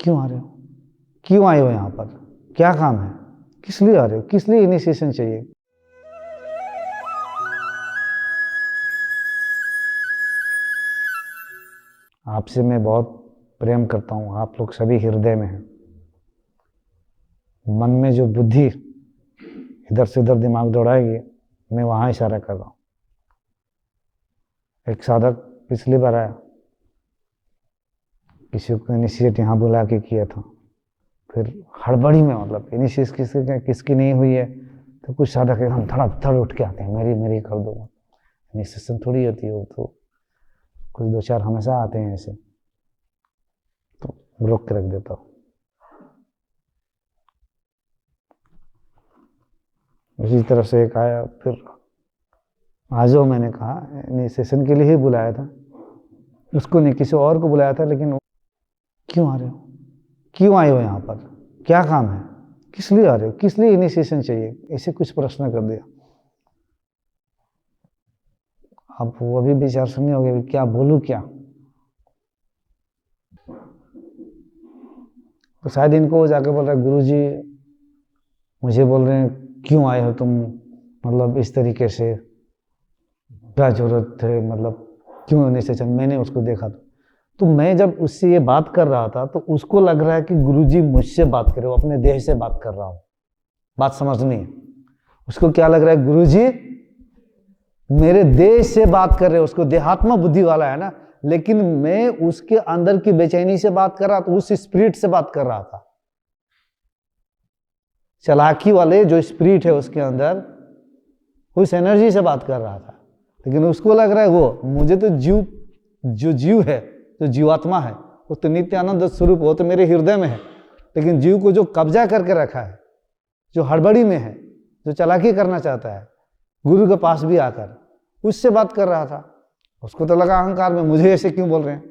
क्यों आ रहे हो? क्यों आए हो यहाँ पर? क्या काम है? किस लिए आ रहे हो? किस लिए इनिशिएशन चाहिए? आपसे मैं बहुत प्रेम करता हूँ, आप लोग सभी हृदय में हैं। मन में जो बुद्धि इधर से उधर दिमाग दौड़ाएगी, मैं वहाँ इशारा कर रहा हूँ। एक साधक पिछली बार आया, किसी को इनिशिएट यहाँ बुला के किया था, फिर हड़बड़ी में, मतलब इनिशिएट किसकी नहीं हुई है तो कुछ साधक एकदम धड़ाधड़ उठ के आते हैं, मेरी कर दो। इनिशिएशन थोड़ी होती है वो, तो कुछ दो चार हमेशा आते हैं ऐसे, तो रोक के रख देता हूँ। उसी तरह से एक आया, फिर आज मैंने कहा इनिशिएशन के लिए ही बुलाया था, उसको नहीं किसी और को बुलाया था, लेकिन क्यों आ रहे हो? क्यों आए हो यहाँ पर? क्या काम है? किस लिए आ रहे हो? किस लिए इनिशिएशन चाहिए? ऐसे कुछ प्रश्न कर दिया। अब वो अभी विचार सुनने हो गए, क्या बोलूं क्या? तो शायद इनको वो जाके बोल रहा है, गुरुजी मुझे बोल रहे हैं क्यों आए हो तुम, मतलब इस तरीके से, क्या जरूरत है, मतलब क्यों इनिशिएशन? मैंने उसको देखा तो मैं जब उससे ये बात कर रहा था तो उसको लग रहा है कि गुरुजी मुझसे बात कर रहे हो, अपने देह से बात कर रहा हूं। बात समझनी है। उसको क्या लग रहा है, गुरुजी मेरे देह से बात कर रहे हो, उसको देहात्मा बुद्धि वाला है ना, लेकिन मैं उसके अंदर की बेचैनी से बात कर रहा था, उस स्पिरिट से बात कर रहा था। चालाकी वाले जो स्पिरिट है उसके अंदर, उस एनर्जी से बात कर रहा था। लेकिन उसको लग रहा है वो मुझे तो जो जीव है, जो जीवात्मा है, वो तो नित्य आनंद स्वरूप, वो तो मेरे हृदय में है। लेकिन जीव को जो कब्जा करके रखा है, जो हड़बड़ी में है, जो चालाकी करना चाहता है, गुरु के पास भी आकर उससे बात कर रहा था। उसको तो लगा अहंकार में, मुझे ऐसे क्यों बोल रहे हैं।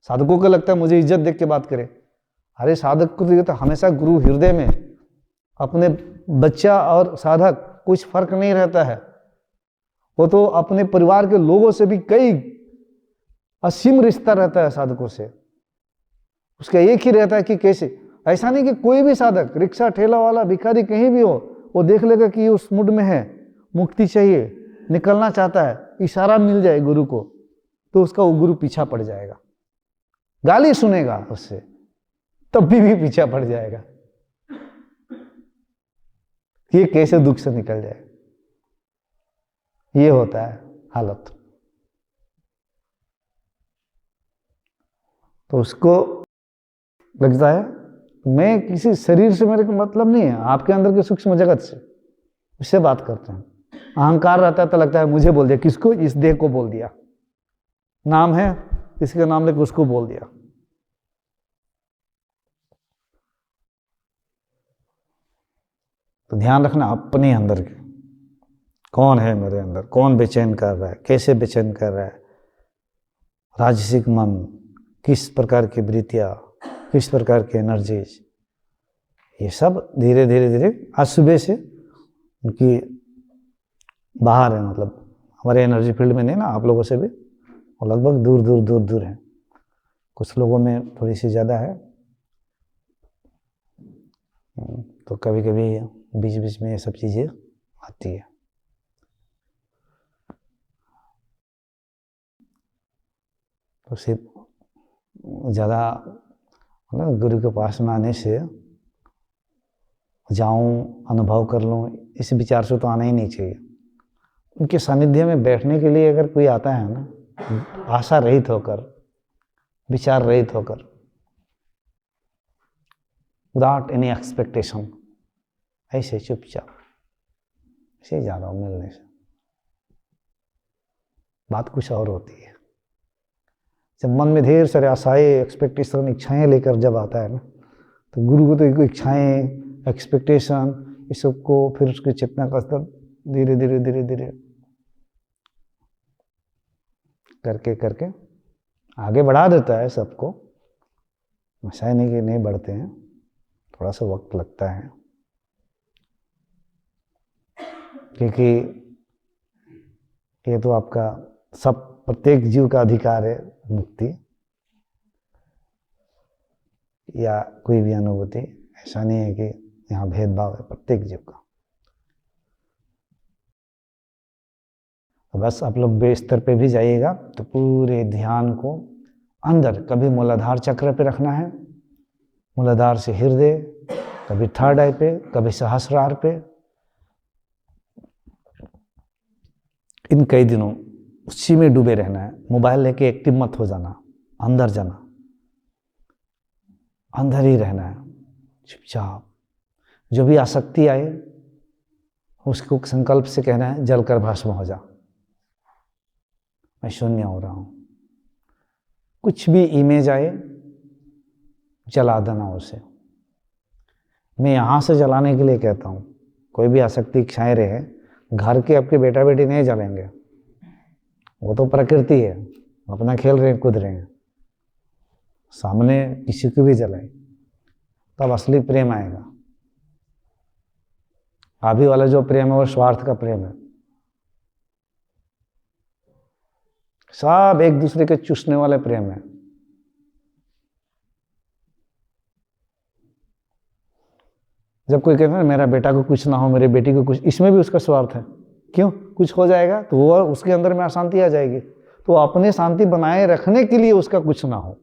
साधकों को लगता है मुझे इज्जत देख के बात करे। अरे साधक को तो हमेशा गुरु हृदय में, अपने बच्चा और साधक कुछ फर्क नहीं रहता है। वो तो अपने परिवार के लोगों से भी कई असीम रिश्ता रहता है साधकों से। उसका एक ही रहता है कि कैसे, ऐसा नहीं कि कोई भी साधक, रिक्शा ठेला वाला भिखारी कहीं भी हो, वो देख लेगा कि उस मूड में है, मुक्ति चाहिए, निकलना चाहता है, इशारा मिल जाए गुरु को, तो उसका वो गुरु पीछा पड़ जाएगा। गाली सुनेगा उससे, तब भी पीछा पड़ जाएगा। ये कैसे दुख से निकल जाए, ये होता है हालत। तो उसको लगता है मैं किसी शरीर से, मेरे को मतलब नहीं है, आपके अंदर के सूक्ष्म जगत से, उससे बात करते हैं। अहंकार रहता है तो लगता है मुझे बोल दिया, किसको? इस देह को बोल दिया। नाम है, किसी का नाम लेकर उसको बोल दिया। तो ध्यान रखना अपने अंदर के, कौन है मेरे अंदर, कौन बेचैन कर रहा है, कैसे बेचैन कर रहा है। राजसिक मन, किस प्रकार की वृत्तियां, किस प्रकार की एनर्जीज, ये सब धीरे धीरे धीरे आज सुबह से उनकी बाहर है, मतलब हमारे एनर्जी फील्ड में नहीं ना, आप लोगों से भी, और लगभग दूर दूर दूर दूर है। कुछ लोगों में थोड़ी सी ज़्यादा है, तो कभी कभी बीच बीच में ये सब चीज़ें आती है। तो सिर्फ ज़्यादा मतलब गुरु के पास में आने से जाऊं, अनुभव कर लूं, इस विचार से तो आना ही नहीं चाहिए। उनके सानिध्य में बैठने के लिए अगर कोई आता है ना, आशा रहित होकर, विचार रहित होकर, विदाउट एनी एक्सपेक्टेशन, ऐसे चुपचाप ऐसे जा रहा हूं मिलने से, बात कुछ और होती है। जब मन में ढेर सारे आशाएं, एक्सपेक्टेशन, इच्छाएं लेकर जब आता है ना, तो गुरु को तो इच्छाएं, एक्सपेक्टेशन, इस सबको फिर उसकी चेतना का स्तर धीरे धीरे धीरे धीरे करके करके आगे बढ़ा देता है सबको। ऐसा नहीं कि नहीं बढ़ते हैं, थोड़ा सा वक्त लगता है, क्योंकि ये तो आपका सब प्रत्येक जीव का अधिकार है मुक्ति। या कोई भी अनुभूति, ऐसा नहीं है कि यहाँ भेदभाव है प्रत्येक जीव का। तो बस आप लोग बेस्तर पे भी जाइएगा तो पूरे ध्यान को अंदर, कभी मूलाधार चक्र पे रखना है, मूलाधार से हृदय, कभी थर्ड आई पे, कभी सहस्रार पे। इन कई दिनों उसी में डूबे रहना है। मोबाइल लेके एक्टिव मत हो जाना, अंदर जाना, अंदर ही रहना है चुपचाप। जो भी आसक्ति आए उसको संकल्प से कहना है जलकर भस्म हो जा, मैं शून्य हो रहा हूं। कुछ भी इमेज आए जला देना उसे। मैं यहां से जलाने के लिए कहता हूं, कोई भी आसक्ति इच्छाएं रहे, घर के आपके बेटा बेटी नहीं जलेंगे, वो तो प्रकृति है, अपना खेल रहे हैं, कूद रहे हैं। सामने किसी को भी जलाए तब असली प्रेम आएगा। अभी वाला जो प्रेम है वो स्वार्थ का प्रेम है। सब एक दूसरे के चूसने वाले प्रेम है। जब कोई कहता है मेरा बेटा को कुछ ना हो, मेरे बेटी को कुछ, इसमें भी उसका स्वार्थ है। क्यों? कुछ हो जाएगा तो वो उसके अंदर में अशांति आ जाएगी, तो अपने शांति बनाए रखने के लिए उसका कुछ ना हो,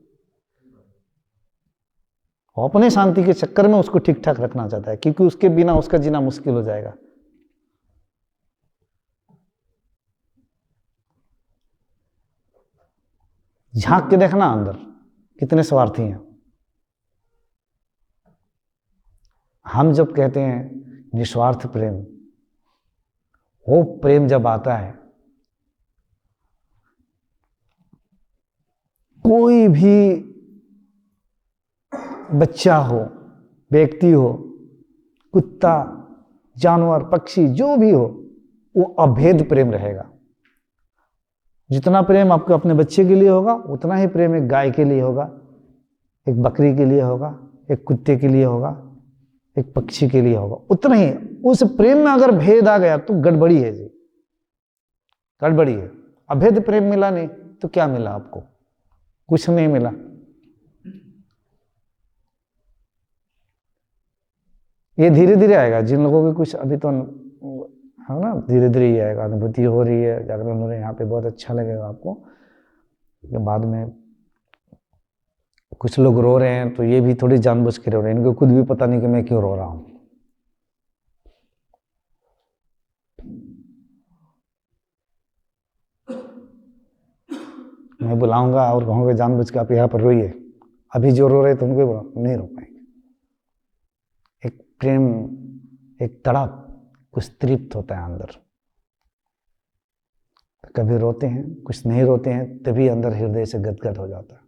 वो अपने शांति के चक्कर में उसको ठीक ठाक रखना चाहता है, क्योंकि उसके बिना उसका जीना मुश्किल हो जाएगा। झांक के देखना अंदर कितने स्वार्थी हैं। हम जब कहते हैं निस्वार्थ प्रेम, वो प्रेम जब आता है, कोई भी बच्चा हो, व्यक्ति हो, कुत्ता, जानवर, पक्षी, जो भी हो, वो अभेद प्रेम रहेगा। जितना प्रेम आपको अपने बच्चे के लिए होगा, उतना ही प्रेम एक गाय के लिए होगा, एक बकरी के लिए होगा, एक कुत्ते के लिए होगा, एक पक्षी के लिए होगा, उतना ही। उस प्रेम में अगर भेद आ गया तो गड़बड़ी है जी, गड़बड़ी है। अभेद प्रेम मिला नहीं तो क्या मिला आपको? कुछ नहीं मिला। ये धीरे धीरे आएगा। जिन लोगों के कुछ अभी तो है ना, धीरे धीरे ही आएगा। अनुभूति हो रही है, जागरण हो रही है, यहाँ पे बहुत अच्छा लगेगा आपको। बाद में कुछ लोग रो रहे हैं तो ये भी थोड़ी जानबूझ के रो रहे हैं, इनको खुद भी पता नहीं कि मैं क्यों रो रहा हूं। मैं बुलाऊंगा और कहूंगा जानबूझ के आप यहाँ पर रोइए, अभी जो रो रहे थे उनको नहीं रो पाएंगे। एक प्रेम, एक तड़प, कुछ तृप्त होता है अंदर। कभी रोते हैं, कुछ नहीं रोते हैं, तभी अंदर हृदय से गदगद हो जाता है।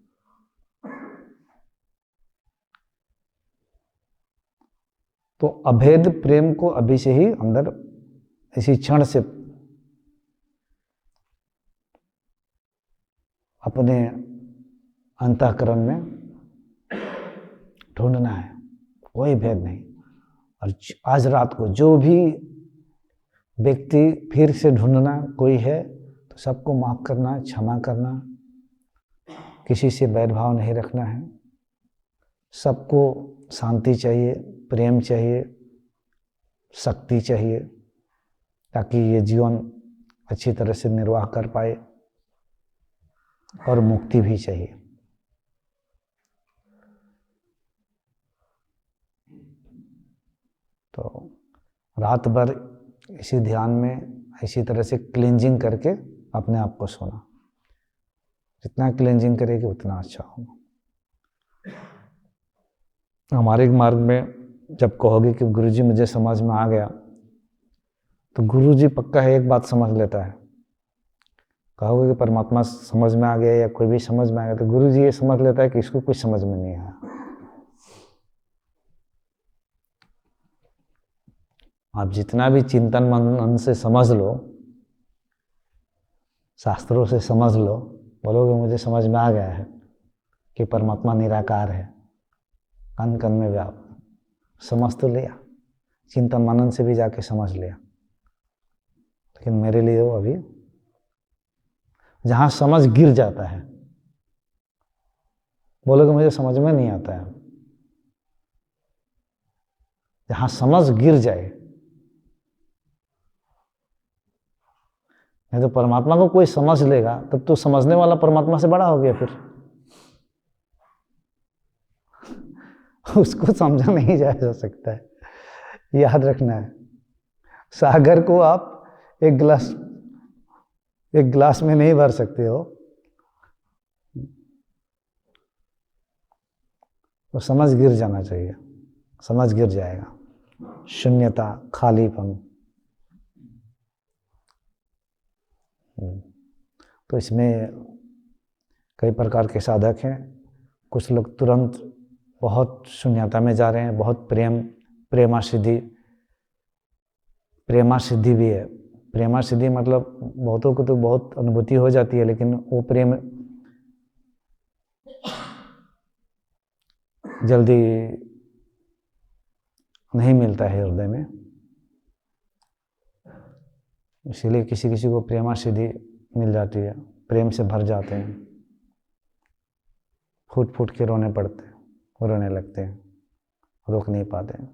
तो अभेद प्रेम को अभी से ही अंदर, इसी क्षण से अपने अंतःकरण में ढूंढना है, कोई भेद नहीं। और आज रात को जो भी व्यक्ति फिर से ढूंढना कोई है तो सबको माफ करना, क्षमा करना, किसी से भेदभाव नहीं रखना है। सबको शांति चाहिए, प्रेम चाहिए, शक्ति चाहिए, ताकि ये जीवन अच्छी तरह से निर्वाह कर पाए, और मुक्ति भी चाहिए। तो रात भर इसी ध्यान में इसी तरह से क्लींजिंग करके अपने आप को सोना। जितना क्लींजिंग करेगी उतना अच्छा होगा। हमारे मार्ग में जब कहोगे कि गुरुजी मुझे समझ में आ गया, तो गुरुजी पक्का है एक बात समझ लेता है। कहोगे कि परमात्मा समझ में आ गया या कोई भी समझ में आ गया, तो गुरुजी ये समझ लेता है कि इसको कुछ समझ में नहीं आया। आप जितना भी चिंतन मनन से समझ लो, शास्त्रों से समझ लो, बोलोगे मुझे समझ में आ गया है कि परमात्मा निराकार है, कण कण में व्याप्त, समझ तो लिया, चिंतन मनन से भी जाके समझ लिया, लेकिन मेरे लिए वो अभी जहां समझ गिर जाता है, बोलोगे मुझे समझ में नहीं आता है, जहां समझ गिर जाए। नहीं तो परमात्मा को कोई समझ लेगा तब तो समझने वाला परमात्मा से बड़ा हो गया, फिर उसको समझा नहीं जा सकता है, याद रखना है। सागर को आप एक गिलास में नहीं भर सकते हो, तो समझ गिर जाना चाहिए, समझ गिर जाएगा। शून्यता, खालीपन। तो इसमें कई प्रकार के साधक हैं। कुछ लोग तुरंत बहुत शून्यता में जा रहे हैं, बहुत प्रेमा सिद्धि भी है। प्रेमा सिद्धि मतलब बहुतों को तो बहुत अनुभूति हो जाती है, लेकिन वो प्रेम जल्दी नहीं मिलता है हृदय में। इसीलिए किसी किसी को प्रेमा सिद्धि मिल जाती है, प्रेम से भर जाते हैं, फूट फूट के रोने पड़ते हैं, रोने लगते हैं, रोक नहीं पाते हैं।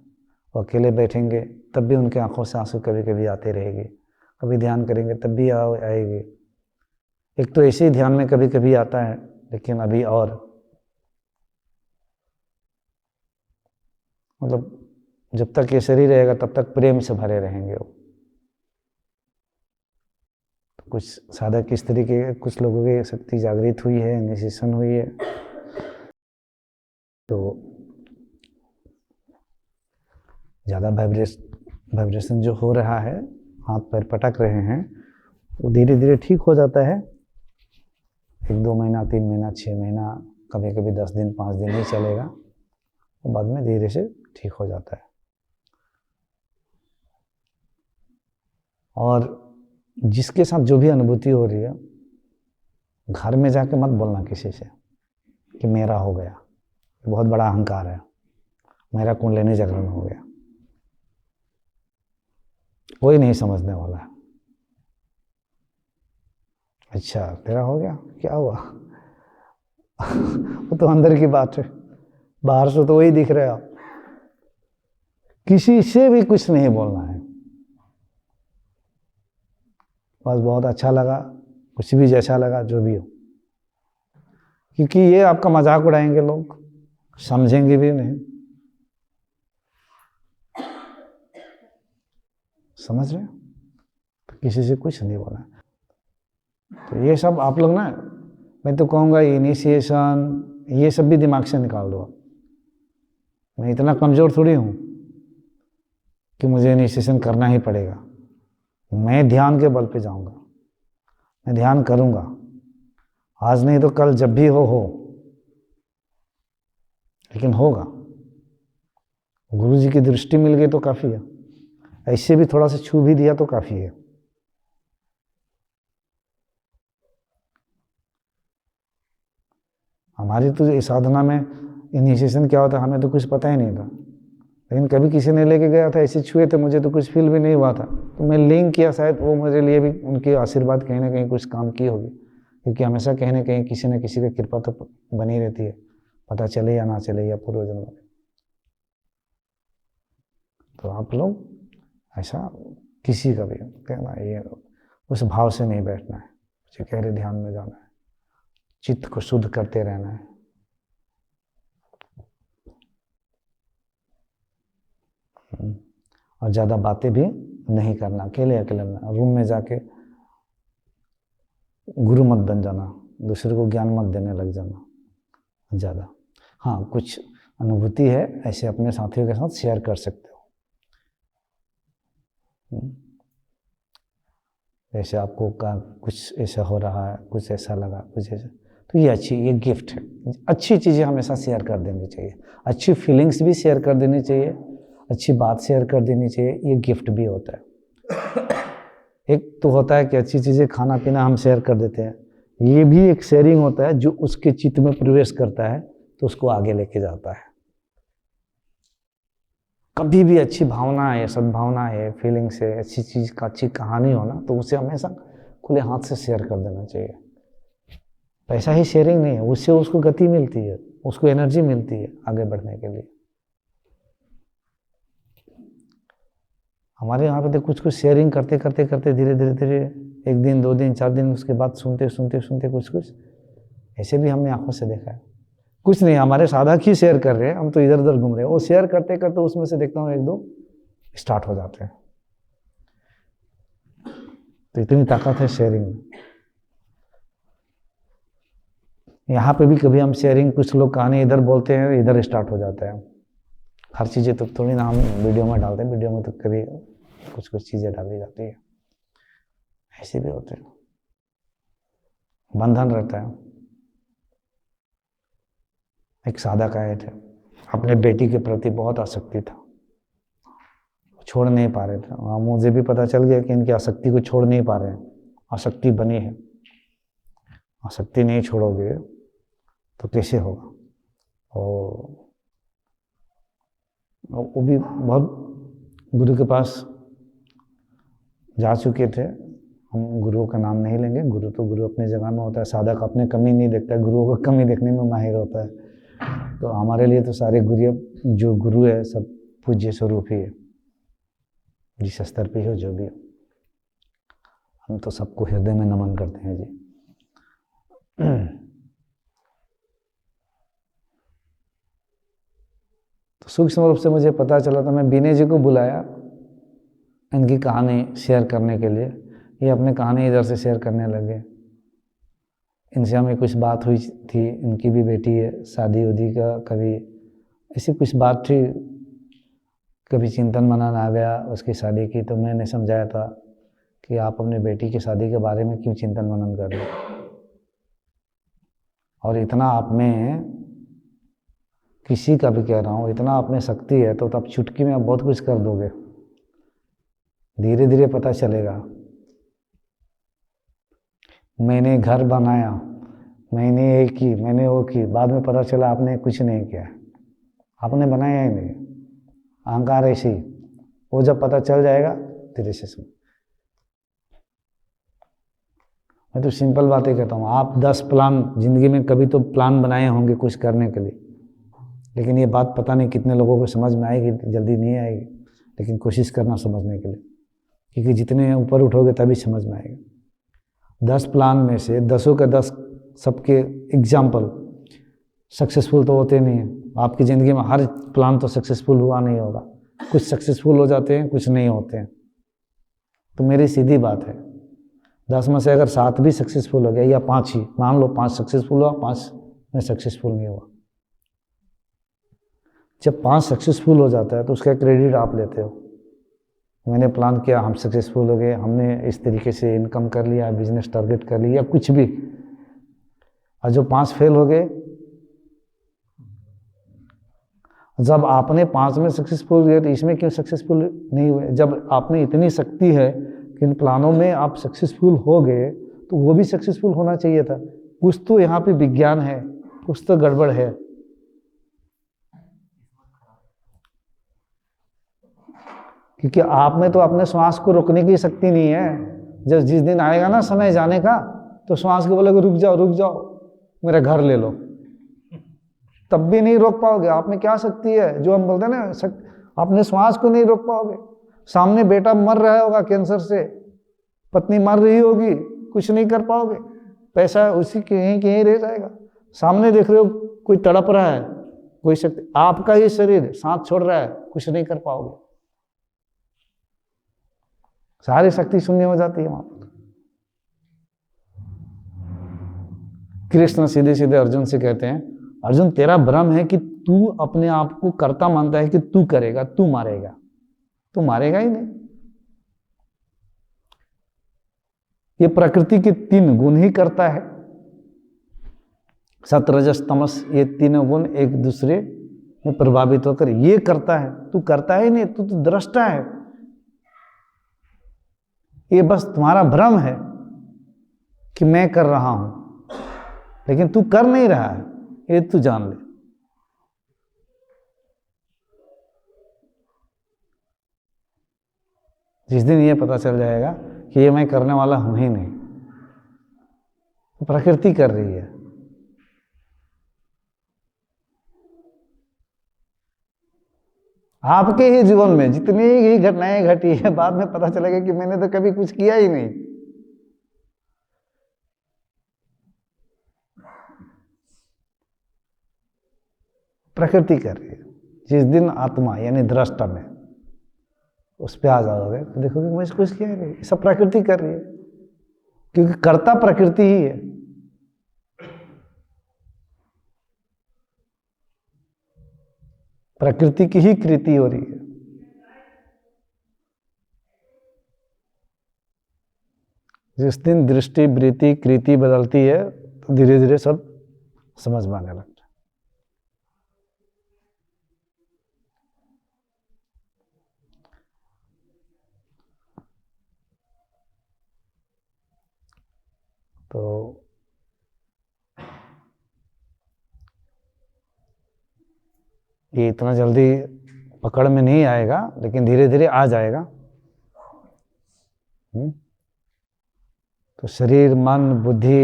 वो अकेले बैठेंगे तब भी उनके आंखों से आंसू कभी कभी आते रहेंगे, कभी ध्यान करेंगे तब भी आएगी। एक तो ऐसे ही ध्यान में कभी कभी आता है, लेकिन अभी और मतलब जब तक ये शरीर रहेगा तब तक प्रेम से भरे रहेंगे वो। तो कुछ साधक इस तरीके, कुछ लोगों की शक्ति जागृत हुई है, इनिशिएशन हुई है, तो ज़्यादा वाइब्रेशन जो हो रहा है, हाथ पैर पटक रहे हैं, वो धीरे धीरे ठीक हो जाता है। 1-2 महीना, 3 महीना, 6 महीना, कभी कभी 10 दिन, 5 दिन नहीं चलेगा, तो बाद में धीरे से ठीक हो जाता है। और जिसके साथ जो भी अनुभूति हो रही है, घर में जाके मत बोलना किसी से कि मेरा हो गया, बहुत बड़ा अहंकार है, मेरा कुंडलिनी जागरण हो गया। कोई नहीं समझने वाला है। अच्छा तेरा हो गया, क्या हुआ? वो तो अंदर की बात है, बाहर से तो वही दिख रहा है। आप किसी से भी कुछ नहीं बोलना है, बस बहुत अच्छा लगा, कुछ भी जैसा लगा, जो भी हो, क्योंकि ये आपका मजाक उड़ाएंगे लोग, समझेंगे भी नहीं। समझ रहे हो? तो किसी से कुछ नहीं बोला। तो ये सब आप लोग ना, मैं तो कहूँगा इनिशिएशन ये सब भी दिमाग से निकाल दो। मैं इतना कमज़ोर थोड़ी हूँ कि मुझे इनिशिएशन करना ही पड़ेगा। मैं ध्यान के बल पे जाऊँगा, मैं ध्यान करूँगा, आज नहीं तो कल, जब भी हो, लेकिन होगा। गुरु जी की दृष्टि मिल गई तो काफ़ी है, ऐसे भी थोड़ा सा छू भी दिया तो काफ़ी है। हमारी तो इस साधना में इनिशिएशन क्या होता है हमें तो कुछ पता ही नहीं था, लेकिन कभी किसी ने लेके गया था, ऐसे छुए थे, मुझे तो कुछ फील भी नहीं हुआ था, तो मैं लिंक किया, शायद वो मेरे लिए भी उनके आशीर्वाद कहीं ना कहीं कुछ काम की होगी, क्योंकि हमेशा कहीं ना कहीं किसी न किसी की कृपा तो बनी रहती है, पता चले या ना चले, या पूर्व जन्म में। तो आप लोग ऐसा किसी का भी कहना, ये उस भाव से नहीं बैठना है, मुझे गहरे ध्यान में जाना है, चित्त को शुद्ध करते रहना है। और ज़्यादा बातें भी नहीं करना, अकेले रूम में जाके गुरु मत बन जाना, दूसरे को ज्ञान मत देने लग जाना ज़्यादा। हाँ, कुछ अनुभूति है ऐसे अपने साथियों के साथ शेयर कर सकते हो। जैसे आपको कुछ ऐसा हो रहा है, कुछ ऐसा लगा, कुछ ऐसा, तो ये गिफ्ट है। अच्छी चीज़ें हमेशा शेयर कर देनी चाहिए, अच्छी फीलिंग्स भी शेयर कर देनी चाहिए, अच्छी बात शेयर कर देनी चाहिए, ये गिफ्ट भी होता है। एक तो होता है कि अच्छी चीज़ें खाना पीना हम शेयर कर देते हैं, ये भी एक शेयरिंग होता है जो उसके चित्त में प्रवेश करता है तो उसको आगे लेके जाता है। कभी भी अच्छी भावना है, सद्भावना है, फीलिंग्स है, अच्छी चीज़ का, अच्छी कहानी हो ना, तो उसे हमेशा खुले हाथ से शेयर कर देना चाहिए। पैसा ही शेयरिंग नहीं है, उससे उसको गति मिलती है, उसको एनर्जी मिलती है आगे बढ़ने के लिए। हमारे यहाँ पे तो कुछ कुछ शेयरिंग करते करते करते धीरे धीरे धीरे 1 दिन 2 दिन 4 दिन उसके बाद सुनते सुनते सुनते कुछ कुछ ऐसे भी हमने आंखों से देखा है। कुछ नहीं, हमारे साधक ही शेयर कर रहे हैं, हम तो इधर उधर घूम रहे हैं। वो शेयर करते करते उसमें से देखता हूँ 1-2 स्टार्ट हो जाते हैं। तो इतनी ताकत है शेयरिंग में। यहाँ पे भी कभी हम शेयरिंग, कुछ लोग कहानी इधर बोलते हैं, इधर स्टार्ट हो जाता है। हर चीज़ें तो थोड़ी ना हम वीडियो में डालते हैं, वीडियो में तो कभी कुछ कुछ चीज़ें डाली जाती है, ऐसे भी होते हैं। बंधन रहता है। एक साधक आए थे, अपने बेटी के प्रति बहुत आसक्ति था, छोड़ नहीं पा रहे थे। मुझे भी पता चल गया कि इनकी आसक्ति को छोड़ नहीं पा रहे हैं, आसक्ति बनी है। आसक्ति नहीं छोड़ोगे तो कैसे होगा। और वो भी बहुत गुरु के पास जा चुके थे। हम गुरुओं का नाम नहीं लेंगे, गुरु तो गुरु अपनी जगह में होता है। साधक अपने कमी नहीं देखता है, गुरुओं का कमी देखने में माहिर होता है। तो हमारे लिए तो सारे गुरु, जो गुरु है, सब पूज्य स्वरूप ही है, जिस स्तर पे हो जो भी हो। हम तो सबको हृदय में नमन करते हैं जी। तो सूक्ष्म रूप से मुझे पता चला, तो मैं विनय जी को बुलाया इनकी कहानी शेयर करने के लिए। ये अपनी कहानी इधर से शेयर करने लगे। इनसे हमें कुछ बात हुई थी, इनकी भी बेटी है, शादी उदी का कभी ऐसी कुछ बात थी, कभी चिंतन मनन आ गया उसकी शादी की। तो मैंने समझाया था कि आप अपने बेटी की शादी के बारे में क्यों चिंतन मनन कर रहे हो, और इतना आप में, किसी का भी कह रहा हूँ, इतना आप में शक्ति है तो आप चुटकी में आप बहुत कुछ कर दोगे। धीरे धीरे पता चलेगा। मैंने घर बनाया, मैंने ये की, मैंने वो की, बाद में पता चला आपने कुछ नहीं किया, आपने बनाया ही नहीं। अहंकार ऐसी, वो जब पता चल जाएगा धीरे से सुन। मैं तो सिंपल बातें कहता हूँ। आप 10 प्लान जिंदगी में कभी तो प्लान बनाए होंगे कुछ करने के लिए, लेकिन ये बात पता नहीं कितने लोगों को समझ में आएगी, जल्दी नहीं आएगी। लेकिन कोशिश करना समझने के लिए, क्योंकि जितने ऊपर उठोगे तभी समझ में आएगा। 10 प्लान में से 10 के 10 सबके एग्जाम्पल सक्सेसफुल तो होते नहीं हैं। आपकी ज़िंदगी में हर प्लान तो सक्सेसफुल हुआ नहीं होगा, कुछ सक्सेसफुल हो जाते हैं, कुछ नहीं होते हैं। तो मेरी सीधी बात है, 10 में से अगर 7 भी सक्सेसफुल हो गया, या 5 ही मान लो, 5 सक्सेसफुल हुआ, 5 में सक्सेसफुल नहीं हुआ। जब 5 सक्सेसफुल हो जाता है तो उसका क्रेडिट आप लेते हो। मैंने प्लान किया, हम सक्सेसफुल हो गए, हमने इस तरीके से इनकम कर लिया, बिजनेस टारगेट कर लिया, कुछ भी। और जो 5 फेल हो गए, जब आपने 5 में सक्सेसफुल हुए तो इसमें क्यों सक्सेसफुल नहीं हुए? जब आपने इतनी शक्ति है कि इन प्लानों में आप सक्सेसफुल हो गए, तो वो भी सक्सेसफुल होना चाहिए था। कुछ तो यहाँ पे विज्ञान है, कुछ तो गड़बड़ है। क्योंकि आप में तो अपने श्वास को रोकने की शक्ति नहीं है। जब जिस दिन आएगा ना समय जाने का, तो श्वास को बोलोगे रुक जाओ, मेरा घर ले लो, तब भी नहीं रोक पाओगे। आप में क्या शक्ति है? जो हम बोलते हैं ना, अपने श्वास को नहीं रोक पाओगे। सामने बेटा मर रहा होगा कैंसर से, पत्नी मर रही होगी, कुछ नहीं कर पाओगे। पैसा उसी के यहीं रह जाएगा। सामने देख रहे हो कोई तड़प रहा है, कोई शक्ति, आपका ही शरीर सांस छोड़ रहा है, कुछ नहीं कर पाओगे। सारी शक्ति शून्य हो जाती है वहां पर। कृष्ण सीधे सीधे अर्जुन से कहते हैं, अर्जुन तेरा भ्रम है कि तू अपने आप को कर्ता मानता है कि तू करेगा, तू मारेगा। तू मारेगा ही नहीं। ये प्रकृति के 3 गुण ही करता है, सत रजस तमस, ये 3 गुण एक दूसरे में प्रभावित होकर ये करता है। तू करता ही नहीं, तू तो दृष्टा है। ये बस तुम्हारा भ्रम है कि मैं कर रहा हूं, लेकिन तू कर नहीं रहा है, ये तू जान ले। जिस दिन ये पता चल जाएगा कि ये मैं करने वाला हूं ही नहीं, तो प्रकृति कर रही है। आपके ही जीवन में जितनी ही घटनाएं घटी है, बाद में पता चलेगा कि मैंने तो कभी कुछ किया ही नहीं। प्रकृति कर रही है। जिस दिन आत्मा यानी दृष्टा में उस पे आ जाओगे तो देखोगे मैं कुछ किया ही नहीं, सब प्रकृति कर रही है, क्योंकि कर्ता प्रकृति ही है। प्रकृति की ही कृति हो रही है। जिस दिन दृष्टि वृत्ति कृति बदलती है तो धीरे धीरे सब समझ में आने लगता है। तो ये इतना जल्दी पकड़ में नहीं आएगा, लेकिन धीरे धीरे आ जाएगा। तो शरीर मन बुद्धि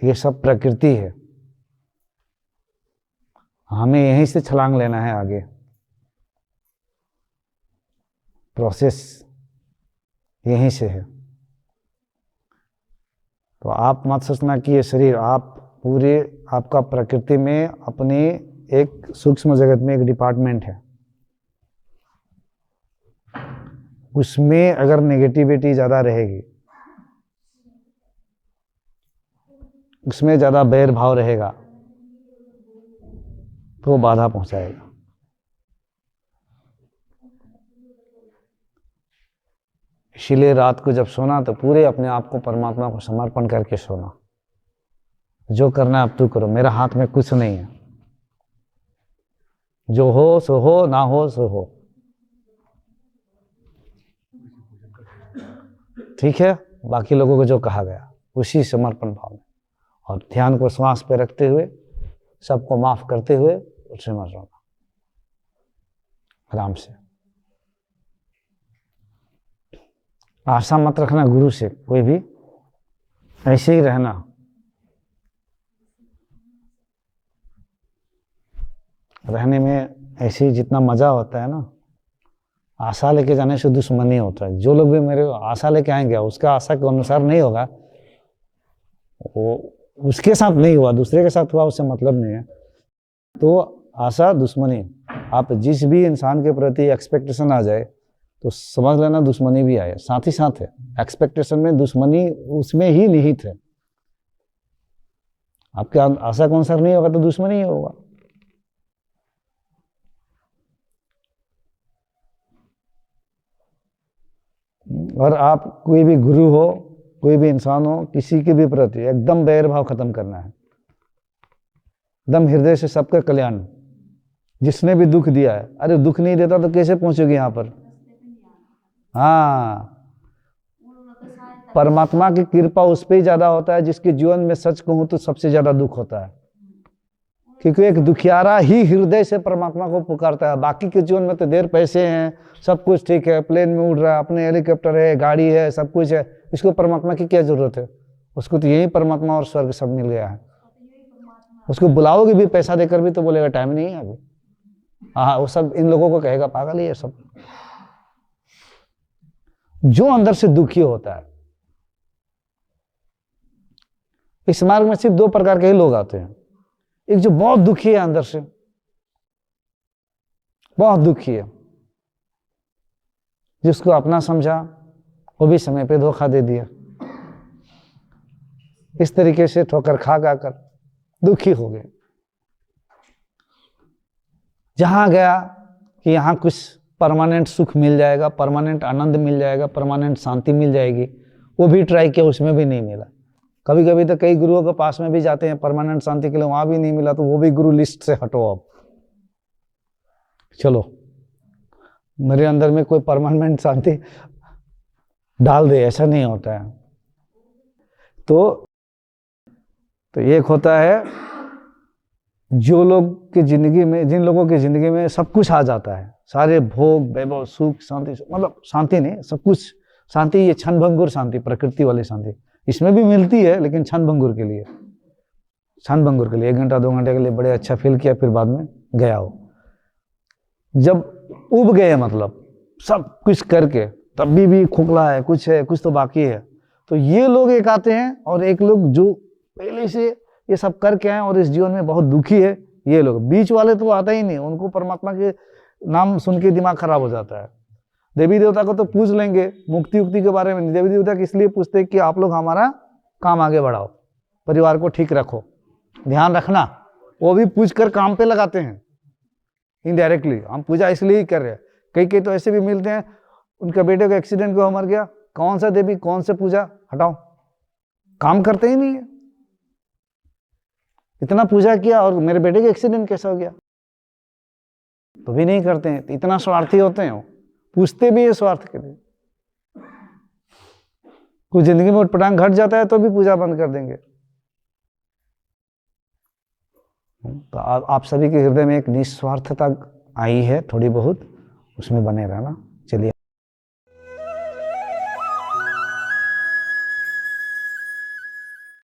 ये सब प्रकृति है, हमें यहीं से छलांग लेना है आगे। प्रोसेस यहीं से है। तो आप मत सोचना कि ये शरीर, आप पूरे आपका प्रकृति में अपनी एक सूक्ष्म जगत में एक डिपार्टमेंट है, उसमें अगर नेगेटिविटी ज़्यादा रहेगी, उसमें ज़्यादा बैर भाव रहेगा तो वो बाधा पहुंचाएगा। इसीलिए रात को जब सोना तो पूरे अपने आप को परमात्मा को समर्पण करके सोना। जो करना है अब तू करो, मेरा हाथ में कुछ नहीं है, जो हो सो हो, ना हो सो हो, ठीक है। बाकी लोगों को जो कहा गया उसी समर्पण भाव में, और ध्यान को श्वास पे रखते हुए, सबको माफ करते हुए उससे मत रोना, आराम से। आशा मत रखना गुरु से कोई भी, ऐसे ही रहना। रहने में ऐसे ही जितना मजा होता है ना, आशा लेके जाने से दुश्मनी होता है। जो लोग भी मेरे आशा लेके आएंगे, उसका आशा के अनुसार नहीं होगा, वो उसके साथ नहीं हुआ, दूसरे के साथ हुआ, उससे मतलब नहीं है, तो आशा दुश्मनी। आप जिस भी इंसान के प्रति एक्सपेक्टेशन आ जाए तो समझ लेना दुश्मनी भी आए, साथ ही साथ है। एक्सपेक्टेशन में दुश्मनी उसमें ही निहित है। आपके आशा के अनुसार नहीं होगा तो दुश्मनी ही होगा। और आप कोई भी गुरु हो, कोई भी इंसान हो, किसी के भी प्रति एकदम बैर भाव खत्म करना है, एकदम हृदय से सबका कल्याण। जिसने भी दुख दिया है, अरे दुख नहीं देता तो कैसे पहुंचोगे यहाँ पर? हाँ, परमात्मा की कृपा उस पर ही ज्यादा होता है जिसके जीवन में सच कहूं तो सबसे ज्यादा दुख होता है, क्योंकि एक दुखियारा ही हृदय से परमात्मा को पुकारता है। बाकी के जीवन में तो देर पैसे हैं, सब कुछ ठीक है, प्लेन में उड़ रहा है, अपने हेलीकॉप्टर है, गाड़ी है, सब कुछ है, इसको परमात्मा की क्या जरूरत है? उसको तो यही परमात्मा और स्वर्ग सब मिल गया है। उसको बुलाओगे भी पैसा देकर भी तो बोलेगा टाइम नहीं है अभी। हाँ, वो सब इन लोगों को कहेगा पागल ही है सब। जो अंदर से दुखी होता है, इस मार्ग में सिर्फ दो प्रकार के ही लोग आते हैं। एक जो बहुत दुखी है अंदर से, बहुत दुखी है, जिसको अपना समझा वो भी समय पे धोखा दे दिया, इस तरीके से ठोकर खा कर दुखी हो गए। जहां गया कि यहां कुछ परमानेंट सुख मिल जाएगा, परमानेंट आनंद मिल जाएगा, परमानेंट शांति मिल जाएगी, वो भी ट्राई किया, उसमें भी नहीं मिला। कभी कभी तो कई गुरुओं के पास में भी जाते हैं परमानेंट शांति के लिए, वहां भी नहीं मिला तो वो भी गुरु लिस्ट से हटो। अब चलो मेरे अंदर में कोई परमानेंट शांति डाल दे, ऐसा नहीं होता है। तो एक होता है जो लोग की जिंदगी में, जिन लोगों की जिंदगी में सब कुछ आ जाता है, सारे भोग वैभव सुख शांति, मतलब शांति नहीं, सब कुछ शांति, ये क्षण भंगुर शांति, प्रकृति वाली शांति इसमें भी मिलती है, लेकिन क्षण भंगुर के लिए, क्षण भंगुर के लिए 1 घंटा 2 घंटे के लिए बड़े अच्छा फील किया, फिर बाद में गया हो। जब उब गए, मतलब सब कुछ करके, तब भी खोखला है, कुछ तो बाकी है, तो ये लोग एक आते हैं, और एक लोग जो पहले से ये सब करके आए और इस जीवन में बहुत दुखी है, ये लोग। बीच वाले तो आता ही नहीं, उनको परमात्मा के नाम सुन के दिमाग खराब हो जाता है। देवी देवता को तो पूछ लेंगे मुक्ति उक्ति के बारे में, देवी देवता इसलिए पूछते हैं कि आप लोग हमारा काम आगे बढ़ाओ, परिवार को ठीक रखो, ध्यान रखना। वो भी पूछ कर काम पे लगाते हैं इनडायरेक्टली। हम पूजा इसलिए ही कर रहे हैं। कई तो ऐसे भी मिलते हैं, उनका बेटे का एक्सीडेंट हुआ, मर गया, कौन सा देवी कौन से पूजा, हटाओ, काम करते ही नहीं है। इतना पूजा किया और मेरे बेटे का एक्सीडेंट कैसा हो गया, तो भी नहीं करते हैं। इतना स्वार्थी होते हैं, पूछते भी है स्वार्थ के लिए। कुछ जिंदगी में उटपटांग घट जाता है तो भी पूजा बंद कर देंगे। तो आप सभी के हृदय में एक निस्वार्थता आई है थोड़ी बहुत, उसमें बने रहना। चलिए।